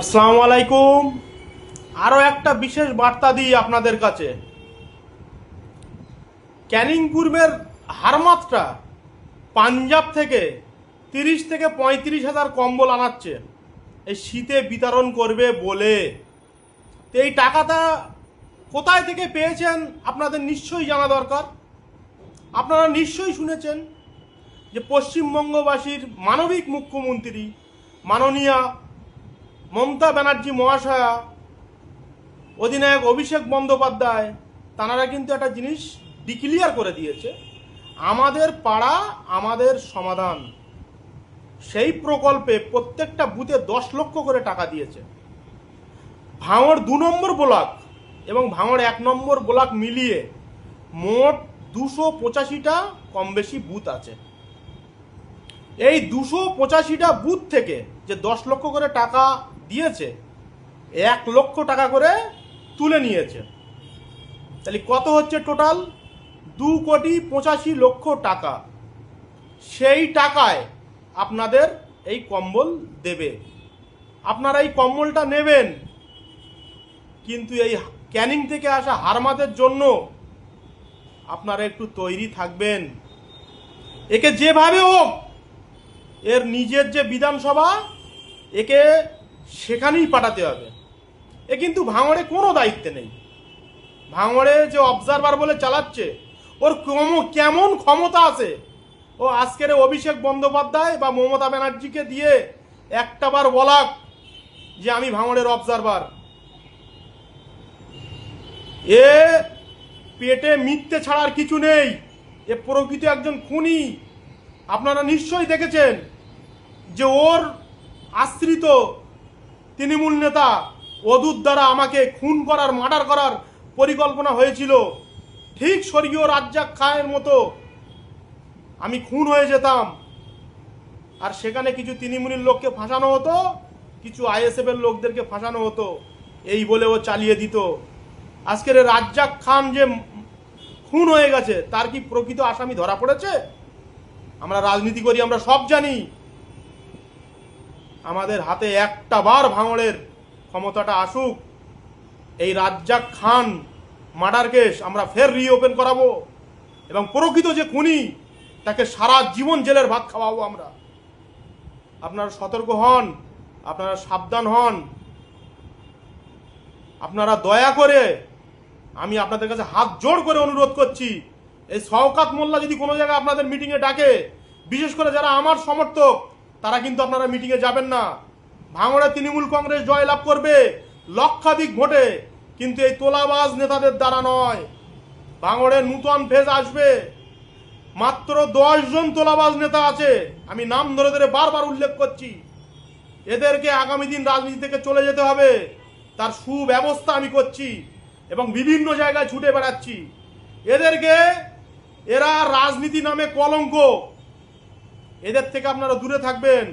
আসসালামু আলাইকুম। আরও একটা বিশেষ বার্তা দিই আপনাদের কাছে। ক্যানিং পূর্বের হারমাত্রা পাঞ্জাব থেকে 30 থেকে 35 হাজার কম্বল আনাচ্ছে এই শীতে বিতরণ করবে বলে। তো এই টাকাটা কোথায় থেকে পেয়েছেন আপনাদের নিশ্চয়ই জানা দরকার। আপনারা নিশ্চয়ই শুনেছেন যে পশ্চিমবঙ্গবাসীর মানবিক মুখ্যমন্ত্রী মাননীয়া মমতা ব্যানার্জি মহাশয়া, অধিনায়ক অভিষেক বন্দ্যোপাধ্যায়, তাঁরা কিন্তু একটা জিনিস ডিক্লিয়ার করে দিয়েছে, আমাদের পাড়া আমাদের সমাধান। সেই প্রকল্পে প্রত্যেকটা বুথে 10 লক্ষ করে টাকা দিয়েছে। ভাঙড় 2 নম্বর ব্লক এবং ভাঙড় 1 নম্বর ব্লক মিলিয়ে মোট 285টা কম বেশি বুথ আছে। এই 285টা বুথ থেকে যে 10 লক্ষ করে টাকা দিয়েছে, 1 লক্ষ টাকা করে তুলে নিয়েছে। তাহলে কত হচ্ছে টোটাল? 2,85,00,000 টাকা। সেই টাকায় আপনাদের এই কম্বল দেবে। আপনারা এই কম্বলটা নেবেন, কিন্তু এই ক্যানিং থেকে আসা হারমাদের জন্য আপনারা একটু তৈরি থাকবেন। একে যেভাবে হোক, এর নিজের যে বিধানসভা, একে সেখানেই পাঠাতে হবে। এ কিন্তু ভাঙড়ে কোনো দায়িত্বে নেই। ভাঙড়ে যে অবজারভার বলে চালাচ্ছে, ওর কেমন ক্ষমতা আছে? ও আজকের অভিষেক বন্দ্যোপাধ্যায় বা মমতা ব্যানার্জিকে দিয়ে একটাবার বলাক যে আমি ভাঙড়ের অবজারভার। এ পেটে মিথ্যে ছাড়ার কিছু নেই। এ প্রকৃত একজন খুনি। আপনারা নিশ্চয়ই দেখেছেন যে ওর আশ্রিত তৃণমূল নেতা অদূত দ্বারা আমাকে খুন করার, মার্ডার করার পরিকল্পনা হয়েছিল। ঠিক স্বর্গীয় রাজ্জাক খানের মতো আমি খুন হয়ে যেতাম, আর সেখানে কিছু তৃণমূলের লোককে ফাঁসানো হতো, কিছু আইএসএফ এর লোকদেরকে ফাঁসানো হতো, এই বলে ও চালিয়ে দিত। আজকের রাজ্জাক খান যে খুন হয়ে গেছে, তার কি প্রকৃত আসামি ধরা পড়েছে? আমরা রাজনীতি করি, আমরা সব জানি। আমাদের হাতে একটা বার ভাঙড়ের ক্ষমতাটা আসুক, এই রাজ্জাক খান মার্ডার কেস আমরা ফের রিওপেন করাবো এবং প্রকৃত যে খুনি তাকে সারা জীবন জেলের ভাত খাওয়াবো আমরা। আপনারা সতর্ক হন, আপনারা সাবধান হন। আপনারা দয়া করে, আমি আপনাদের কাছে হাত জোড় করে অনুরোধ করছি, এই শওকাত মোল্লা যদি কোনো জায়গায় আপনাদের মিটিংয়ে ডাকে, বিশেষ করে যারা আমার সমর্থক, তারা কিন্তু আপনারা মিটিংয়ে যাবেন না। ভাঙড়ে তৃণমূল কংগ্রেস জয়লাভ করবে লক্ষাধিক ভোটে, কিন্তু এই তোলাবাজ নেতাদের দ্বারা নয়। ভাঙড়ে নূতন ফেজ আসবে। মাত্র 10 জন তোলাবাজ নেতা আছে, আমি নাম ধরে ধরে বারবার উল্লেখ করছি। এদেরকে আগামী দিন রাজনীতি থেকে চলে যেতে হবে, তার সুব্যবস্থা আমি করছি এবং বিভিন্ন জায়গায় ছুটে বেড়াচ্ছি। এরা রাজনীতি নামে কলঙ্ক, এদের থেকে আপনারা দূরে থাকবেন।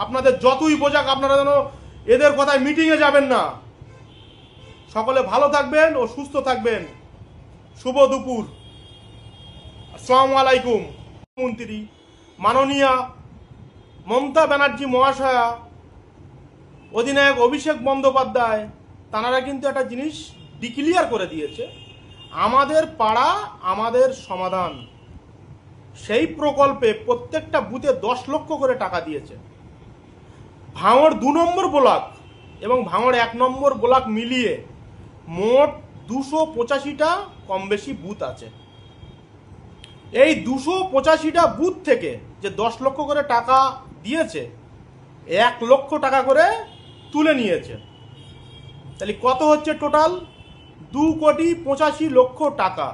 আপনাদের যতই বোঝাক, আপনারা যেন এদের কথায় মিটিংয়ে যাবেন না। সকলে ভালো থাকবেন ও সুস্থ থাকবেন। শুভ দুপুর। আসসালামু আলাইকুম। মন্ত্রী মাননীয়া মমতা ব্যানার্জি মহাশয়া, অধিনায়ক অভিষেক বন্দ্যোপাধ্যায়, তাঁরা কিন্তু একটা জিনিস ডিক্লিয়ার করে দিয়েছে, আমাদের পাড়া আমাদের সমাধান। সেই প্রকল্পে প্রত্যেকটা বুথে 10 লক্ষ করে টাকা দিয়েছে। ভাঙড় 2 নম্বর ব্লক এবং ভাঙড় 1 নম্বর ব্লক মিলিয়ে মোট 285টা কম বেশি বুথ আছে। এই 285টা বুথ থেকে যে 10 লক্ষ করে টাকা দিয়েছে, 1 লক্ষ টাকা করে তুলে নিয়েছে। তাহলে কত হচ্ছে টোটাল? 2,85,00,000 টাকা।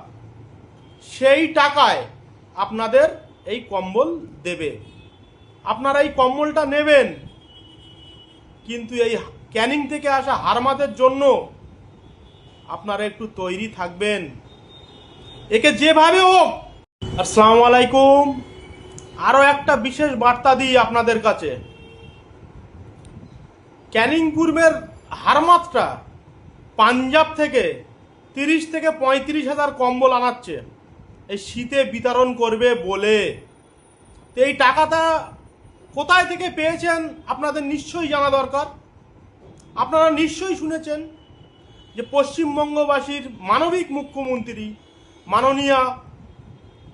সেই টাকায় আপনাদের এই কম্বল দেবে। আপনারা এই কম্বলটা নেবেন, কিন্তু এই ক্যানিং থেকে আসা হারমাদের জন্য আপনারা একটু তৈরি থাকবেন। একে যেভাবে হোক। আসসালামু আলাইকুম। আরও একটা বিশেষ বার্তা দিই আপনাদের কাছে। ক্যানিং পূর্বের হারমাত্রা পাঞ্জাব থেকে 30 থেকে 35 হাজার কম্বল আনাচ্ছে এই শীতে বিতরণ করবে বলে। তো এই টাকাটা কোথায় থেকে পেয়েছেন আপনাদের নিশ্চয়ই জানা দরকার। আপনারা নিশ্চয়ই শুনেছেন যে পশ্চিমবঙ্গবাসীর মানবিক মুখ্যমন্ত্রী মাননীয়া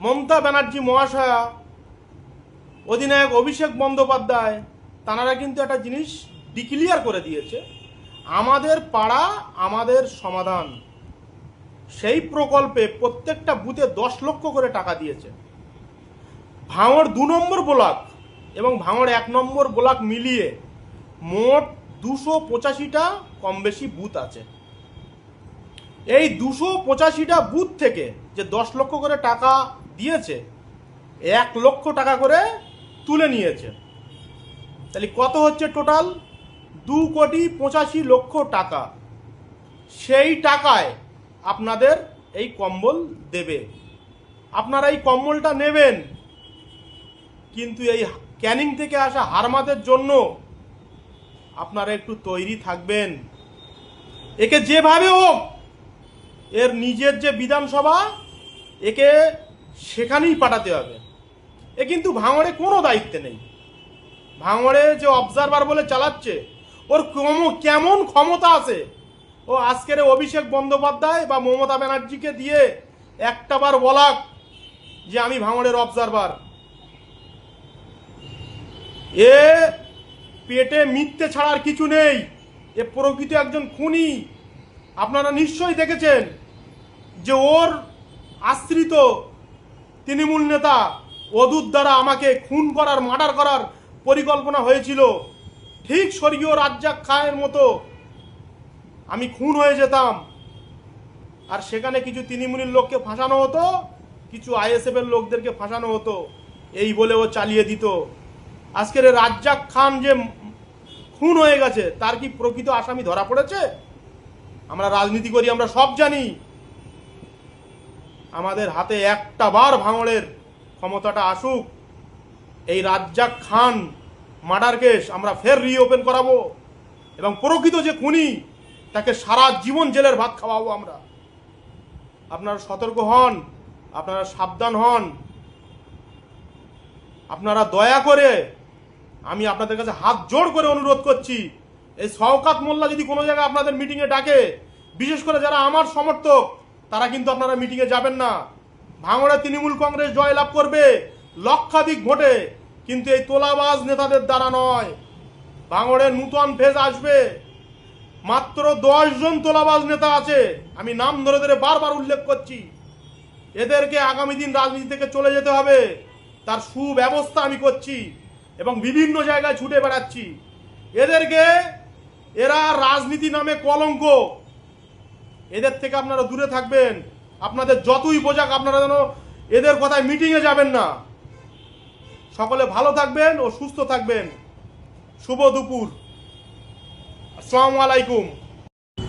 মমতা ব্যানার্জি মহাশয়া, অধিনায়ক অভিষেক বন্দ্যোপাধ্যায়, তাঁরা কিন্তু একটা জিনিস ডিক্লিয়ার করে দিয়েছে, আমাদের পাড়া আমাদের সমাধান। সেই প্রকল্পে প্রত্যেকটা বুথে 10 লক্ষ করে টাকা দিয়েছে। ভাঙড় 2 নম্বর ব্লক এবং ভাঙড় 1 নম্বর ব্লক মিলিয়ে মোট 285টা কম বেশি বুথ আছে। এই 285টা বুথ থেকে যে 10 লক্ষ করে টাকা দিয়েছে, 1 লক্ষ টাকা করে তুলে নিয়েছে। তাহলে কত হচ্ছে টোটাল? 2,85,00,000 টাকা। সেই টাকায় আপনাদের এই কম্বল দেবে। আপনারা এই কম্বলটা নেবেন, কিন্তু এই ক্যানিং থেকে আসা হারমাদের জন্য আপনারা একটু তৈরি থাকবেন। একে যেভাবে হোক, এর নিজের যে বিধানসভা, একে সেখানেই পাঠাতে হবে। এ কিন্তু ভাঙড়ে কোনো দায়িত্ব নেই। ভাঙড়ে যে অবজারভার বলে চালাচ্ছে, ওর কেমন ক্ষমতা আছে? ও আজকের অভিষেক বন্দ্যোপাধ্যায় বা মমতা ব্যানার্জিকে দিয়ে একটাবার বলাক যে আমি ভাঙড়ের অবজারভার। এ পেটে মিথ্যে ছাড়ার কিছু নেই, এ প্রকৃত একজন খুনি। আপনারা নিশ্চয়ই দেখেছেন যে ওর আশ্রিত তৃণমূল নেতা অদূর দ্বারা আমাকে খুন করার, মার্ডার করার পরিকল্পনা হয়েছিল। ঠিক স্বর্গীয় রাজ্জাক খানের মতো আমি খুন হয়ে যেতাম, আর সেখানে কিছু তৃণমূলের লোককে ফাঁসানো হতো, কিছু আইএসএফ এর লোকদেরকে ফাঁসানো হতো, এই বলে ও চালিয়ে দিত। আজকের রাজ্জাক খান যে খুন হয়ে গেছে, তার কি প্রকৃত আসামি ধরা পড়েছে? আমরা রাজনীতি করি, আমরা সব জানি। আমাদের হাতে একটা বার ভাঙড়ের ক্ষমতাটা আসুক, এই রাজ্জাক খান মার্ডার কেস আমরা ফের রিওপেন করাবো এবং প্রকৃত যে খুনি তাকে সারা জীবন জেলের ভাত খাওয়াবো আমরা। আপনারা সতর্ক হন, আপনারা সাবধান হন। আপনারা দয়া করে, আমি আপনাদের কাছে হাত জোড় করে অনুরোধ করছি, এই শওকাত মোল্লা যদি কোনো জায়গায় আপনাদের মিটিংয়ে ডাকে, বিশেষ করে যারা আমার সমর্থক, তারা কিন্তু আপনারা মিটিংয়ে যাবেন না। ভাঙড়ে তৃণমূল কংগ্রেস জয়লাভ করবে লক্ষাধিক ভোটে, কিন্তু এই তোলাবাজ নেতাদের দ্বারা নয়। ভাঙড়ে নূতন ফেজ আসবে। মাত্র 10 জন তোলাবাজ নেতা আছে, আমি নাম ধরে ধরে বারবার উল্লেখ করছি। এদেরকে আগামী দিন রাজনীতি থেকে চলে যেতে হবে, তার সুব্যবস্থা আমি করছি এবং বিভিন্ন জায়গায় ছুটে বেড়াচ্ছি। এরা রাজনীতি নামে কলঙ্ক, এদের থেকে আপনারা দূরে থাকবেন। আপনাদের যতই বোঝাক, আপনারা যেন এদের কথায় মিটিংয়ে যাবেন না। সকলে ভালো থাকবেন ও সুস্থ থাকবেন। শুভ দুপুর। আসসালামু আলাইকুম।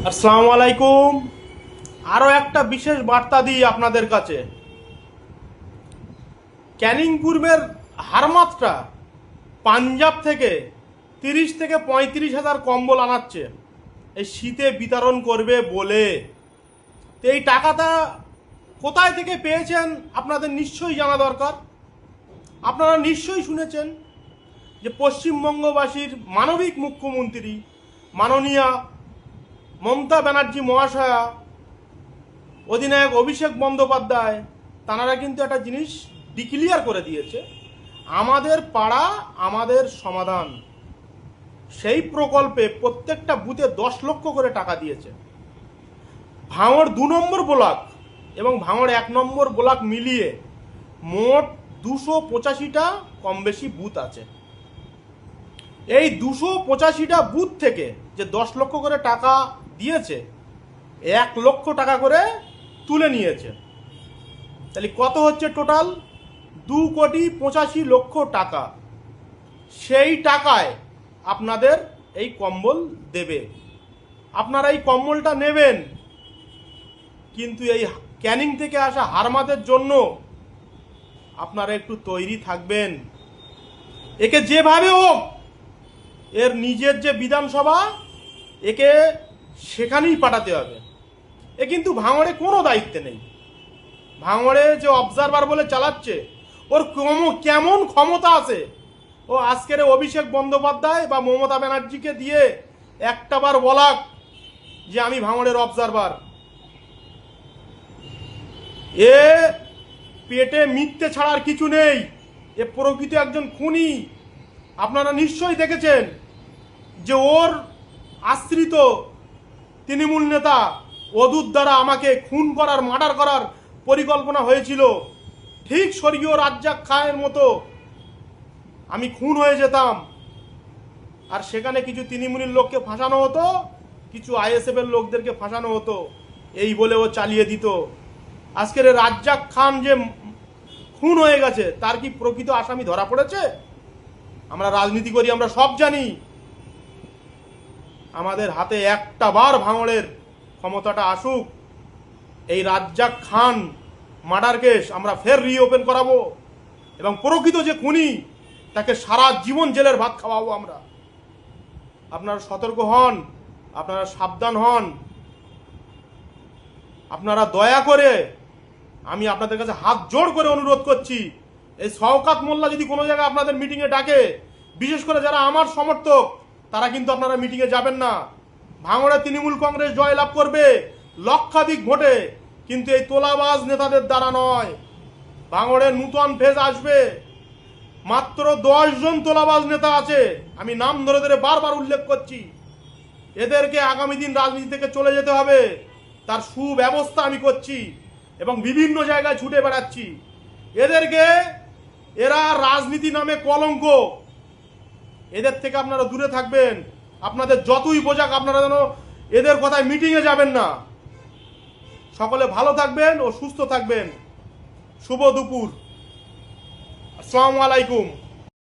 আসসালামু আলাইকুম। আরো একটা বিশেষ বার্তা দিই আপনাদের কাছে। ক্যানিং পূর্বের হারমাত্রা পাঞ্জাব থেকে 30 থেকে 35 হাজার কম্বল আনাচ্ছে এই শীতে বিতরণ করবে বলে। তো এই টাকাটা কোথায় থেকে পেয়েছেন আপনাদের নিশ্চয়ই জানা দরকার। আপনারা নিশ্চয়ই শুনেছেন যে পশ্চিমবঙ্গবাসীর মানবিক মুখ্যমন্ত্রী মাননীয়া মমতা ব্যানার্জি মহাশয়া, অধিনায়ক অভিষেক বন্দ্যোপাধ্যায়, তাঁরা কিন্তু একটা জিনিস ডিক্লিয়ার করে দিয়েছে, আমাদের পাড়া আমাদের সমাধান। সেই প্রকল্পে প্রত্যেকটা বুথে 10 লক্ষ করে টাকা দিয়েছে। ভাঙড় 2 নম্বর ব্লক এবং ভাঙড় 1 নম্বর ব্লক মিলিয়ে মোট 285টা কম বেশি বুথ আছে। এই 285টা বুথ থেকে যে 10 লক্ষ করে টাকা দিয়েছে, 1 লক্ষ টাকা করে তুলে নিয়েছে। তাহলে কত হচ্ছে টোটাল? 2,85,00,000 টাকা। সেই টাকায় আপনাদের এই কম্বল দেবে। আপনারা এই কম্বলটা নেবেন, কিন্তু এই ক্যানিং থেকে আসা হারমাদের জন্য আপনারা একটু তৈরি থাকবেন। একে যেভাবে হোক, এর নিজের যে বিধানসভা, একে সেখানেই পাঠাতে হবে। এ কিন্তু ভাঙড়ে কোনো দায়িত্ব নেই। ভাঙড়ে যে অবজারভার বলে চালাচ্ছে, ওর কেমন ক্ষমতা আছে? ও আজকের অভিষেক বন্দ্যোপাধ্যায় বা মমতা ব্যানার্জিকে দিয়ে একটাবার বলাক যে আমি ভাঙড়ের অবজারভার। এ পেটে মিথ্যে ছাড়ার কিছু নেই, এ প্রকৃত একজন খুনি। আপনারা নিশ্চয়ই দেখেছেন যে ওর আশ্রিত তৃণমূল নেতা অদূত দ্বারা আমাকে খুন করার, মার্ডার করার পরিকল্পনা হয়েছিল। ঠিক স্বর্গীয় রাজ্জাক খানের মতো আমি খুন হয়ে যেতাম, আর সেখানে কিছু তৃণমূলের লোককে ফাঁসানো হতো, কিছু আইএসএফ এর লোকদেরকে ফাঁসানো হতো, এই বলে ও চালিয়ে দিত। আজকের রাজ্জাক খান যে খুন হয়ে গেছে, তার কি প্রকৃত আসামি ধরা পড়েছে? আমরা রাজনীতি করি, আমরা সব জানি। আমাদের হাতে একটা বার ভাঙড়ের ক্ষমতাটা আসুক, এই রাজ্জাক খান মার্ডার কেস আমরা ফের রিওপেন করাবো, এবং প্রকৃত যে খুনি তাকে সারা জীবন জেলের ভাত খাওয়াবো আমরা। আপনারা সতর্ক হন, আপনারা সাবধান হন। আপনারা দয়া করে, আমি আপনাদের কাছে হাত জোড় করে অনুরোধ করছি, এই শওকাত মোল্লা যদি কোনো জায়গায় আপনাদের মিটিংয়ে ডাকে, বিশেষ করে যারা আমার সমর্থক, তারা কিন্তু আপনারা মিটিংয়ে যাবেন না। ভাঙড়ে তৃণমূল কংগ্রেস জয়লাভ করবে লক্ষাধিক ভোটে, কিন্তু এই তোলাবাজ নেতাদের দ্বারা নয়। ভাঙড়ে নূতন ফেজ আসবে। মাত্র 10 জন তোলাবাজ নেতা আছে, আমি নাম ধরে ধরে বারবার উল্লেখ করছি। এদেরকে আগামী দিন রাজনীতি থেকে চলে যেতে হবে, তার সুব্যবস্থা আমি করছি এবং বিভিন্ন জায়গায় ছুটে বেড়াচ্ছি। এরা রাজনীতি নামে কলঙ্ক, এদের থেকে আপনারা দূরে থাকবেন। আপনাদের যতই বোঝাক, আপনারা যেন এদের কথায় মিটিংয়ে যাবেন না। সকলে ভালো থাকবেন ও সুস্থ থাকবেন। শুভ দুপুর। আসসালামু আলাইকুম।